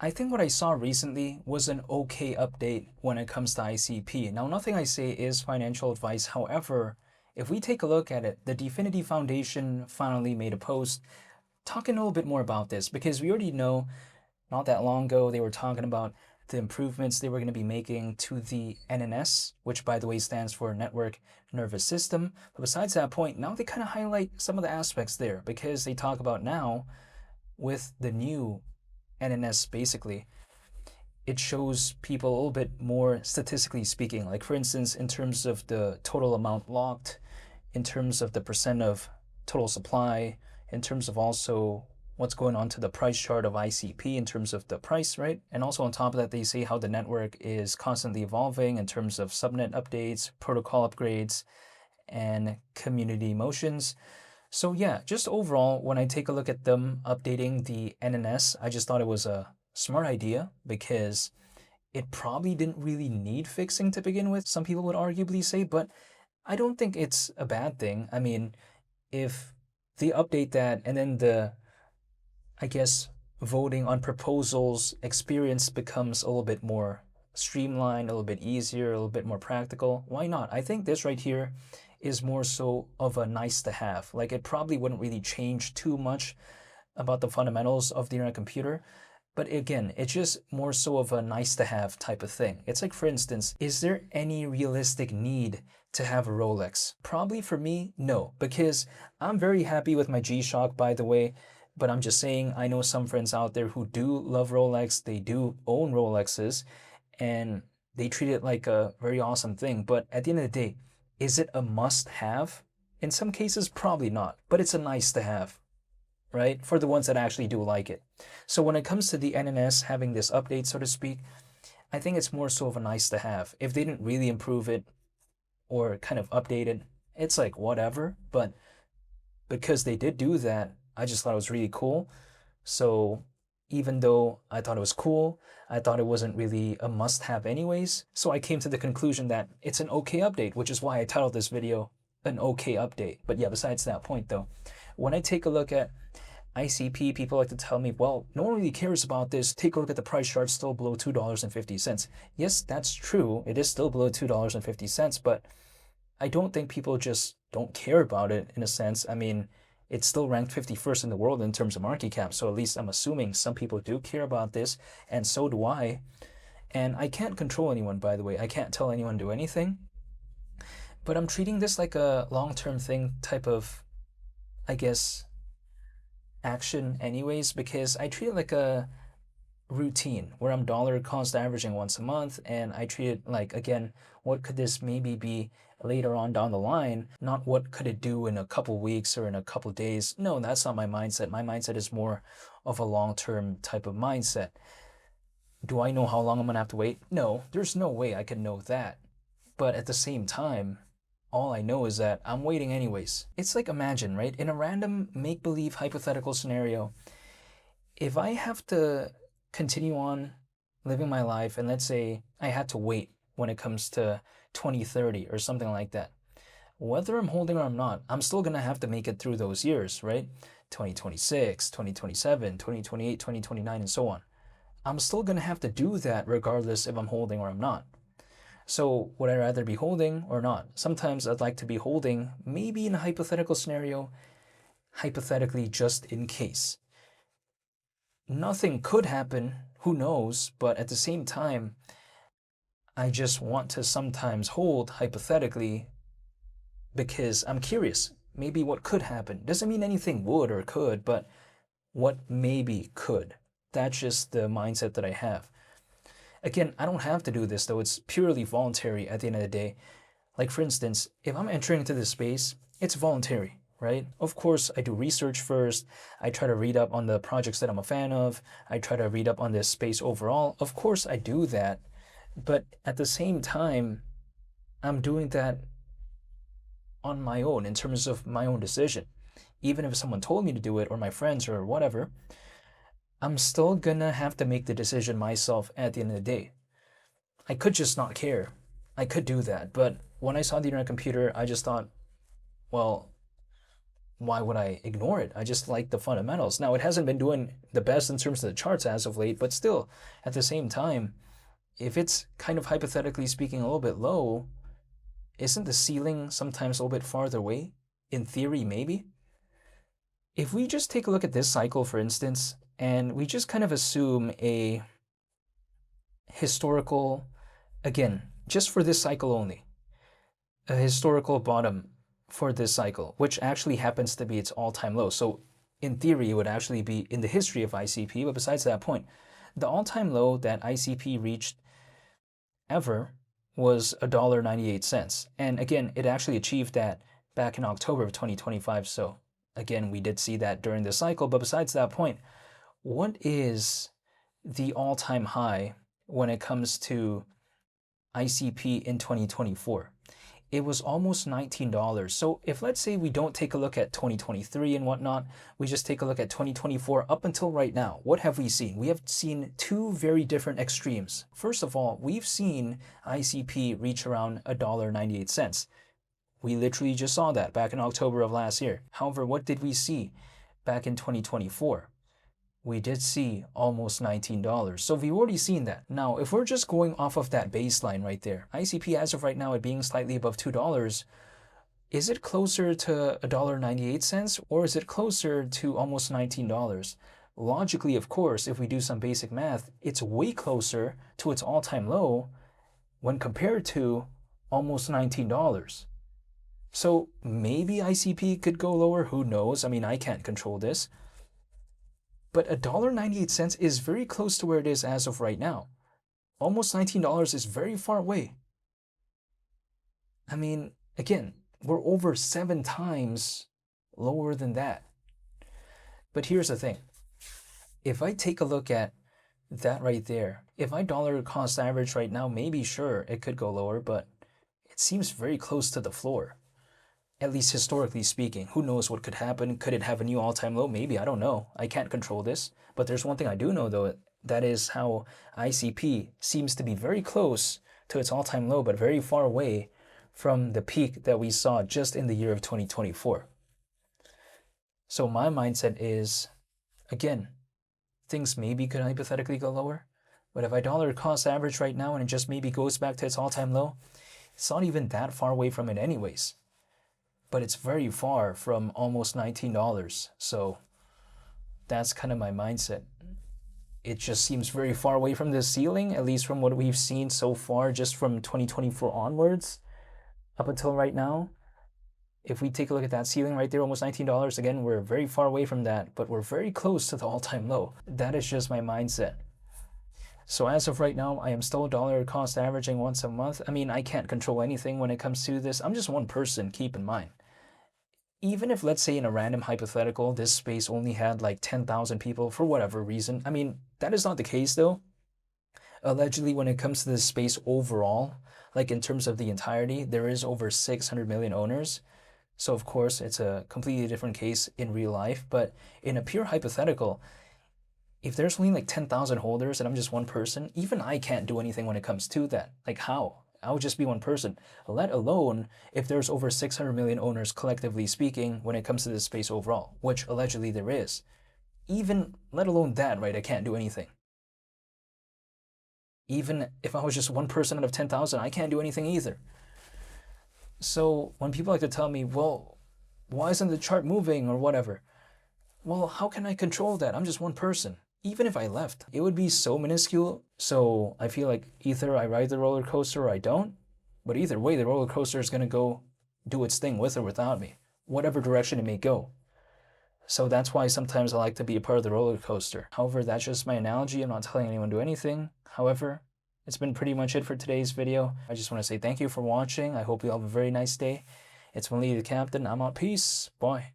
I think what I saw recently was an okay update when it comes to ICP. Now, nothing I say is financial advice. However, if we take a look at it, the Definity Foundation finally made a post talking a little bit more about this because we already know not that long ago they were talking about the improvements they were going to be making to the NNS, which by the way stands for Network Nervous System. But besides that point, now they kind of highlight some of the aspects there because they talk about now with the new NNS basically, it shows people a little bit more statistically speaking. Like for instance, in terms of the total amount locked, in terms of the percent of total supply, in terms of also what's going on to the price chart of ICP in terms of the price, right? And also on top of that, they say how the network is constantly evolving in terms of subnet updates, protocol upgrades, and community motions. So yeah, just overall, when I take a look at them updating the NNS, I just thought it was a smart idea because it probably didn't really need fixing to begin with, some people would arguably say, but I don't think it's a bad thing. I mean, if they update that and then I guess, voting on proposals experience becomes a little bit more streamlined, a little bit easier, a little bit more practical, why not? I think this right here is more so of a nice to have. Like it probably wouldn't really change too much about the fundamentals of the internet computer. But again, it's just more so of a nice to have type of thing. It's like, for instance, is there any realistic need to have a Rolex? Probably for me, no, because I'm very happy with my G-Shock, by the way. But I'm just saying, I know some friends out there who do love Rolex, they do own Rolexes, and they treat it like a very awesome thing. But at the end of the day, is it a must have? In some cases, probably not, but it's a nice to have, right? For the ones that actually do like it. So when it comes to the NNS having this update, so to speak, I think it's more so of a nice to have. If they didn't really improve it or kind of update it, it's like whatever. But because they did do that, I just thought it was really cool. So even though I thought it was cool, I thought it wasn't really a must-have anyways. So I came to the conclusion that it's an okay update, which is why I titled this video an okay update. But yeah, besides that point though, when I take a look at ICP, people like to tell me, well, no one really cares about this. Take a look at the price chart, still below $2.50. Yes, that's true. It is still below $2.50, but I don't think people just don't care about it in a sense. I mean, it's still ranked 51st in the world in terms of market cap. So at least I'm assuming some people do care about this, and so do I. And I can't control anyone, by the way. I can't tell anyone to do anything. But I'm treating this like a long-term thing type of, I guess, action anyways, because I treat it like a routine where I'm dollar cost averaging once a month, and I treat it like, again, what could this maybe be later on down the line, not what could it do in a couple weeks or in a couple days. No, that's not my mindset. My mindset is more of a long-term type of mindset. Do I know how long I'm gonna have to wait? No, there's no way I can know that. But at the same time, all I know is that I'm waiting anyways. It's like, imagine, right? In a random make-believe hypothetical scenario, if I have to continue on living my life and let's say I had to wait when it comes to 2030 or something like that, whether I'm holding or I'm not, I'm still going to have to make it through those years, right? 2026, 2027, 2028, 2029, and so on. I'm still going to have to do that regardless if I'm holding or I'm not. So would I rather be holding or not? Sometimes I'd like to be holding, maybe in a hypothetical scenario, hypothetically just in case. Nothing could happen, who knows, but at the same time, I just want to sometimes hold hypothetically because I'm curious. Maybe what could happen. Doesn't mean anything would or could, but what maybe could. That's just the mindset that I have. Again, I don't have to do this though. It's purely voluntary at the end of the day. Like for instance, if I'm entering into this space, it's voluntary, right? Of course, I do research first. I try to read up on the projects that I'm a fan of. I try to read up on this space overall. Of course, I do that. But at the same time, I'm doing that on my own in terms of my own decision. Even if someone told me to do it or my friends or whatever, I'm still gonna have to make the decision myself at the end of the day. I could just not care. I could do that. But when I saw the internet computer, I just thought, well, why would I ignore it? I just like the fundamentals. Now, it hasn't been doing the best in terms of the charts as of late, but still, at the same time, if it's kind of hypothetically speaking a little bit low, isn't the ceiling sometimes a little bit farther away? In theory, maybe. If we just take a look at this cycle, for instance, and we just kind of assume a historical, again, just for this cycle only, a historical bottom for this cycle, which actually happens to be its all-time low. So in theory, it would actually be in the history of ICP, but besides that point, the all-time low that ICP reached ever was $1.98. And again, it actually achieved that back in October of 2025. So again, we did see that during the cycle. But besides that point, what is the all-time high when it comes to ICP in 2024? It was almost $19. So if, let's say, we don't take a look at 2023 and whatnot, we just take a look at 2024 up until right now, what have we seen? We have seen two very different extremes. First of all, we've seen ICP reach around $1.98. We literally just saw that back in October of last year. However, what did we see back in 2024? We did see almost $19. So we've already seen that. Now, if we're just going off of that baseline right there, ICP as of right now, it being slightly above $2, is it closer to $1.98 or is it closer to almost $19? Logically, of course, if we do some basic math, it's way closer to its all-time low when compared to almost $19. So maybe ICP could go lower, who knows? I mean, I can't control this. But $1.98 is very close to where it is as of right now. Almost $19 is very far away. I mean, again, we're over 7 times lower than that. But here's the thing. If I take a look at that right there, if I dollar cost average right now, maybe sure, it could go lower, but it seems very close to the floor. At least historically speaking, who knows what could happen? Could it have a new all-time low? Maybe, I don't know. I can't control this. But there's one thing I do know though, that is how ICP seems to be very close to its all-time low, but very far away from the peak that we saw just in the year of 2024. So my mindset is, again, things maybe could hypothetically go lower, but if I dollar cost average right now and it just maybe goes back to its all-time low, it's not even that far away from it anyways. But it's very far from almost $19. So that's kind of my mindset. It just seems very far away from the ceiling, at least from what we've seen so far, just from 2024 onwards up until right now. If we take a look at that ceiling right there, almost $19, again, we're very far away from that, but we're very close to the all-time low. That is just my mindset. So as of right now, I am still dollar cost averaging once a month. I mean, I can't control anything when it comes to this. I'm just one person, keep in mind. Even if, let's say, in a random hypothetical, this space only had like 10,000 people for whatever reason. I mean, that is not the case though. Allegedly, when it comes to this space overall, like in terms of the entirety, there is over 600 million owners. So of course, it's a completely different case in real life. But in a pure hypothetical, if there's only like 10,000 holders and I'm just one person, even I can't do anything when it comes to that. Like how? I would just be one person, let alone if there's over 600 million owners collectively speaking when it comes to this space overall, which allegedly there is. Even let alone that, right, I can't do anything. Even if I was just one person out of 10,000, I can't do anything either. So when people like to tell me, well, why isn't the chart moving or whatever? Well, how can I control that? I'm just one person. Even if I left, it would be so minuscule. So I feel like either I ride the roller coaster or I don't. But either way, the roller coaster is going to go do its thing with or without me, whatever direction it may go. So that's why sometimes I like to be a part of the roller coaster. However, that's just my analogy. I'm not telling anyone to do anything. However, it's been pretty much it for today's video. I just want to say thank you for watching. I hope you all have a very nice day. It's Mali the Captain. I'm out. Peace. Bye.